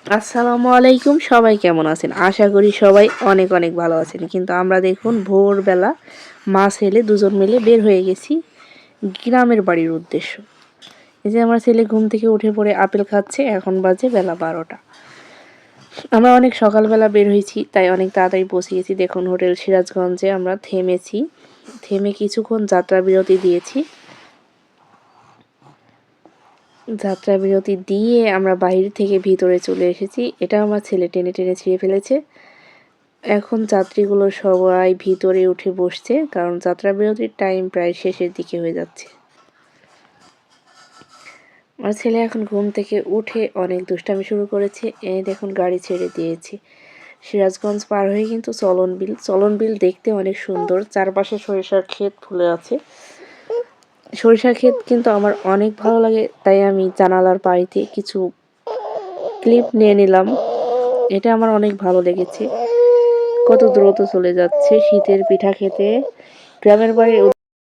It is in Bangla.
আসসালামু আলাইকুম, সবাই কেমন আছেন? আশা করি সবাই অনেক অনেক ভালো আছেন। কিন্তু আমরা দেখুন ভোরবেলা মা ছেলে দুজন মিলে বের হয়ে গেছি গ্রামের বাড়ির উদ্দেশ্য। এই যে আমার ছেলে ঘুম থেকে উঠে পড়ে আপেল খাচ্ছে, এখন বাজে বেলা 12টা। আমরা অনেক সকালবেলা বের হয়েছি, তাই অনেক তাড়াতাড়ি পৌঁছে গেছি। দেখুন হোটেল সিরাজগঞ্জে আমরা থেমেছি, থেমে কিছুক্ষণ যাত্রা বিরতি দিয়েছি। যাত্রা বিরতি দিয়ে আমরা বাইরে থেকে ভিতরে চলে এসেছি। এটা আমার ছেলে টেনে টেনে ছিঁড়ে ফেলেছে। এখন যাত্রীগুলো সবাই ভিতরে উঠে বসছে, কারণ যাত্রা বিরতির টাইম প্রায় শেষের দিকে হয়ে যাচ্ছে। আমার ছেলে এখন ঘুম থেকে উঠে অনেক দুষ্টামি শুরু করেছে। এই দেখুন গাড়ি ছেড়ে দিয়েছি। সিরাজগঞ্জ পার হয়ে কিন্তু চলন বিল দেখতে অনেক সুন্দর, চারপাশে সরিষার ক্ষেত ফুলে আছে। সরিষার ক্ষেত কিন্তু আমার অনেক ভালো লাগে, তাই আমি জানালার পাড়িতে কিছু ক্লিপ নিয়ে নিলাম। এটা আমার অনেক ভালো লেগেছে। কত দ্রুত চলে যাচ্ছে শীতের পিঠা খেতে গ্রামের বাড়ির